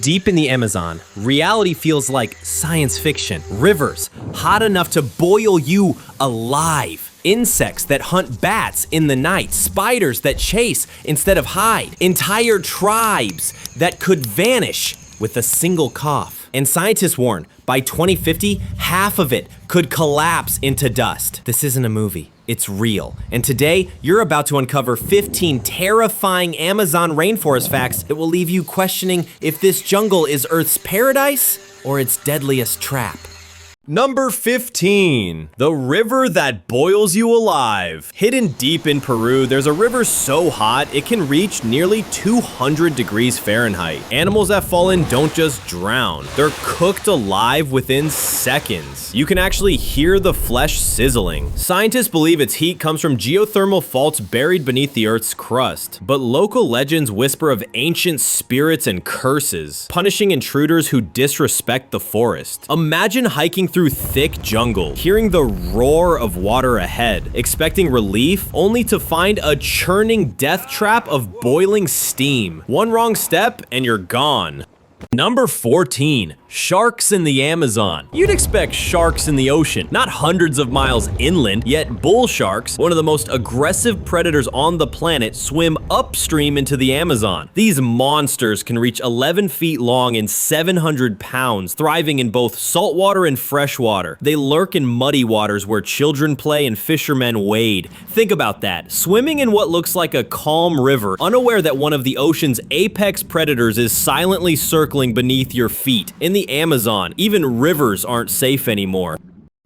Deep in the Amazon, reality feels like science fiction. Rivers, hot enough to boil you alive. Insects that hunt bats in the night. Spiders that chase instead of hide. Entire tribes that could vanish with a single cough. And scientists warn, by 2050, half of it could collapse into dust. This isn't a movie. It's real. And today, you're about to uncover 15 terrifying Amazon rainforest facts that will leave you questioning if this jungle is Earth's paradise or its deadliest trap. Number 15, the river that boils you alive. Hidden deep in Peru, there's a river so hot it can reach nearly 200 degrees Fahrenheit. Animals that fall in don't just drown, they're cooked alive within seconds. You can actually hear the flesh sizzling. Scientists believe its heat comes from geothermal faults buried beneath the Earth's crust, but local legends whisper of ancient spirits and curses, punishing intruders who disrespect the forest. Imagine hiking through thick jungle, hearing the roar of water ahead, expecting relief, only to find a churning death trap of boiling steam. One wrong step and you're gone. Number 14, sharks in the Amazon. You'd expect sharks in the ocean, not hundreds of miles inland, yet bull sharks, one of the most aggressive predators on the planet, swim upstream into the Amazon. These monsters can reach 11 feet long and 700 pounds, thriving in both saltwater and freshwater. They lurk in muddy waters where children play and fishermen wade. Think about that, swimming in what looks like a calm river, unaware that one of the ocean's apex predators is silently circling beneath your feet. In the Amazon, even rivers aren't safe anymore.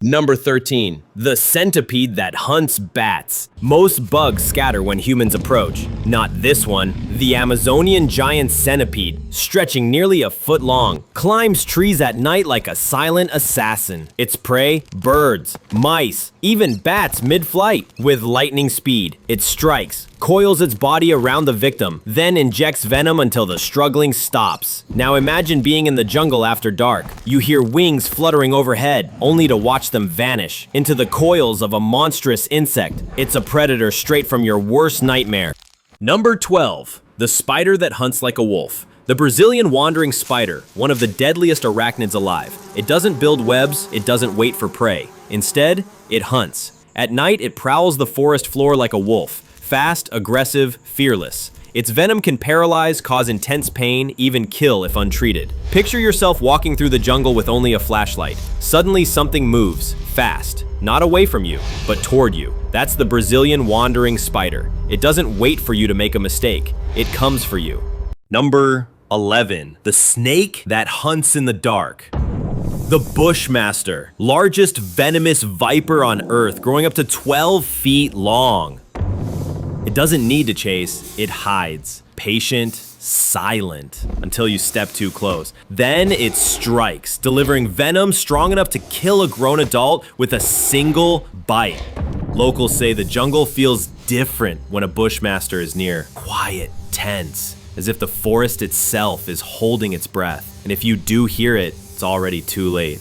Number 13, the centipede that hunts bats. Most bugs scatter when humans approach. Not this one. The Amazonian giant centipede, stretching nearly a foot long, climbs trees at night like a silent assassin. Its prey, birds, mice, even bats mid-flight. With lightning speed, it strikes, coils its body around the victim, then injects venom until the struggling stops. Now imagine being in the jungle after dark. You hear wings fluttering overhead, only to watch them vanish into the coils of a monstrous insect. It's a predator straight from your worst nightmare. Number 12, the spider that hunts like a wolf. The Brazilian wandering spider, one of the deadliest arachnids alive. It doesn't build webs, it doesn't wait for prey. Instead, it hunts. At night, it prowls the forest floor like a wolf. Fast, aggressive, fearless. Its venom can paralyze, cause intense pain, even kill if untreated. Picture yourself walking through the jungle with only a flashlight. Suddenly something moves, fast. Not away from you, but toward you. That's the Brazilian wandering spider. It doesn't wait for you to make a mistake. It comes for you. Number 11, the snake that hunts in the dark. The Bushmaster, largest venomous viper on Earth, growing up to 12 feet long. It doesn't need to chase, it hides. Patient, silent, until you step too close. Then it strikes, delivering venom strong enough to kill a grown adult with a single bite. Locals say the jungle feels different when a Bushmaster is near. Quiet, tense, as if the forest itself is holding its breath. And if you do hear it, it's already too late.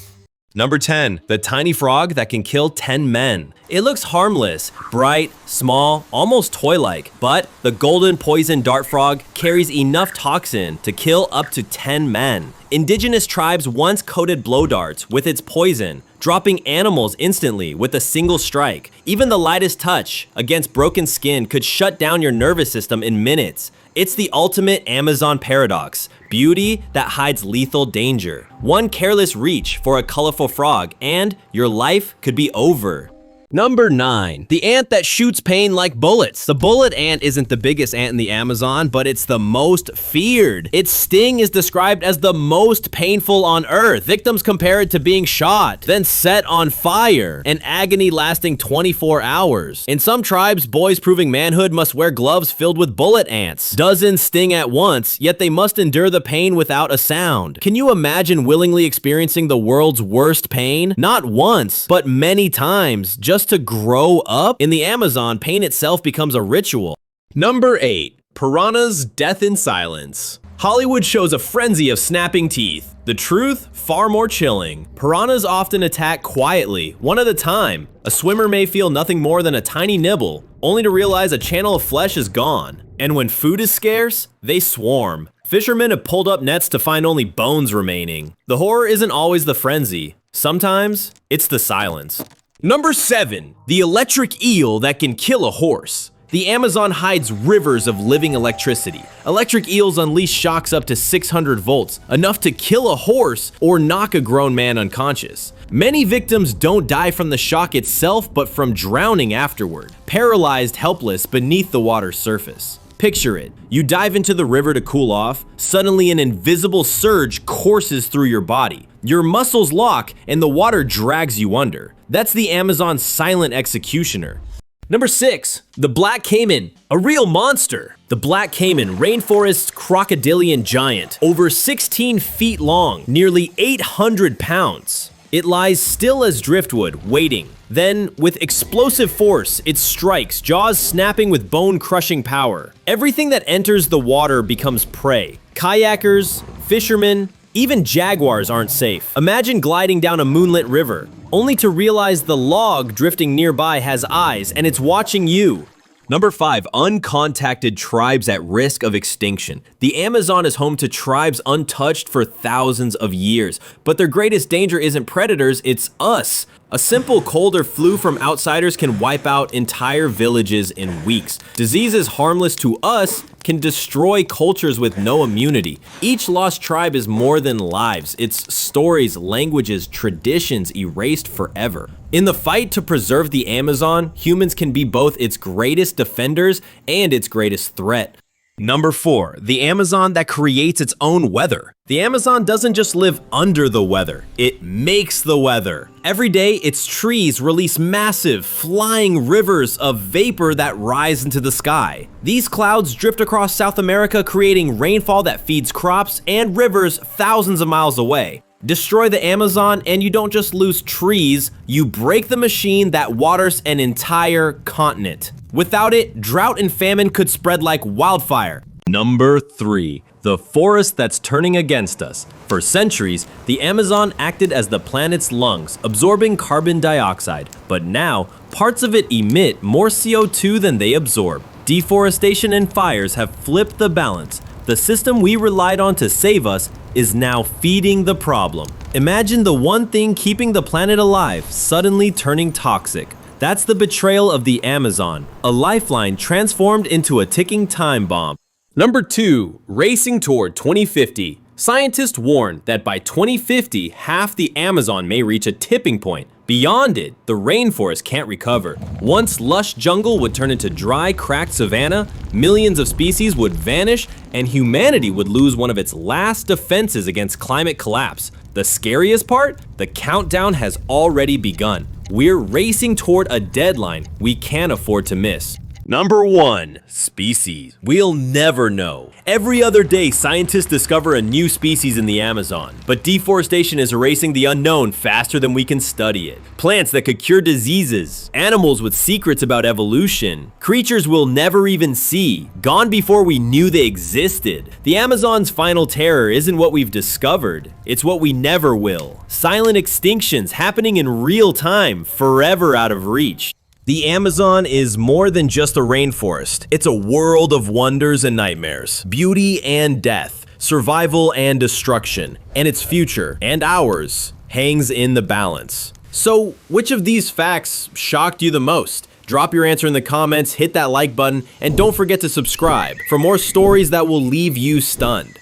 Number 10, the tiny frog that can kill 10 men. It looks harmless, bright, small, almost toy-like, but the golden poison dart frog carries enough toxin to kill up to 10 men. Indigenous tribes once coated blow darts with its poison, dropping animals instantly with a single strike. Even the lightest touch against broken skin could shut down your nervous system in minutes. It's the ultimate Amazon paradox, beauty that hides lethal danger. One careless reach for a colorful frog and your life could be over. Number 9, the ant that shoots pain like bullets. The bullet ant isn't the biggest ant in the Amazon, but it's the most feared. Its sting is described as the most painful on Earth. Victims compare it to being shot, then set on fire, an agony lasting 24 hours. In some tribes, boys proving manhood must wear gloves filled with bullet ants. Dozens sting at once, yet they must endure the pain without a sound. Can you imagine willingly experiencing the world's worst pain? Not once, but many times, just to grow up? In the Amazon, pain itself becomes a ritual. Number 8, piranhas' death in silence. Hollywood shows a frenzy of snapping teeth. The truth, far more chilling. Piranhas often attack quietly, one at a time. A swimmer may feel nothing more than a tiny nibble, only to realize a channel of flesh is gone. And when food is scarce, they swarm. Fishermen have pulled up nets to find only bones remaining. The horror isn't always the frenzy. Sometimes, it's the silence. Number 7. The electric eel that can kill a horse. The Amazon hides rivers of living electricity. Electric eels unleash shocks up to 600 volts, enough to kill a horse or knock a grown man unconscious. Many victims don't die from the shock itself, but from drowning afterward, paralyzed helpless beneath the water's surface. Picture it. You dive into the river to cool off, suddenly an invisible surge courses through your body. Your muscles lock and the water drags you under. That's the Amazon's silent executioner. Number 6. The Black Caiman, a real monster. The Black Caiman, Rainforest's crocodilian giant, over 16 feet long, nearly 800 pounds. It lies still as driftwood, waiting. Then, with explosive force, it strikes, jaws snapping with bone-crushing power. Everything that enters the water becomes prey. Kayakers, fishermen, even jaguars aren't safe. Imagine gliding down a moonlit river, only to realize the log drifting nearby has eyes and it's watching you. Number 5. Uncontacted tribes at risk of extinction. The Amazon is home to tribes untouched for thousands of years, but their greatest danger isn't predators, it's us. A simple cold or flu from outsiders can wipe out entire villages in weeks. Diseases harmless to us can destroy cultures with no immunity. Each lost tribe is more than lives. It's stories, languages, traditions erased forever. In the fight to preserve the Amazon, humans can be both its greatest defenders and its greatest threat. Number 4. The Amazon that creates its own weather. The Amazon doesn't just live under the weather, it makes the weather. Every day, its trees release massive, flying rivers of vapor that rise into the sky. These clouds drift across South America, creating rainfall that feeds crops and rivers thousands of miles away. Destroy the Amazon and you don't just lose trees, you break the machine that waters an entire continent. Without it, drought and famine could spread like wildfire. Number 3. The forest that's turning against us. For centuries, the Amazon acted as the planet's lungs, absorbing carbon dioxide. But now, parts of it emit more CO2 than they absorb. Deforestation and fires have flipped the balance. The system we relied on to save us is now feeding the problem. Imagine the one thing keeping the planet alive suddenly turning toxic. That's the betrayal of the Amazon, a lifeline transformed into a ticking time bomb. Number 2. Racing toward 2050. Scientists warn that by 2050, half the Amazon may reach a tipping point. Beyond it, the rainforest can't recover. Once lush jungle would turn into dry, cracked savanna, millions of species would vanish, and humanity would lose one of its last defenses against climate collapse. The scariest part? The countdown has already begun. We're racing toward a deadline we can't afford to miss. Number 1. Species. We'll never know. Every other day, scientists discover a new species in the Amazon, but deforestation is erasing the unknown faster than we can study it. Plants that could cure diseases, animals with secrets about evolution, creatures we'll never even see, gone before we knew they existed. The Amazon's final terror isn't what we've discovered, it's what we never will. Silent extinctions happening in real time, forever out of reach. The Amazon is more than just a rainforest. It's a world of wonders and nightmares, beauty and death, survival and destruction, and its future, and ours, hangs in the balance. So, which of these facts shocked you the most? Drop your answer in the comments, hit that like button, and don't forget to subscribe for more stories that will leave you stunned.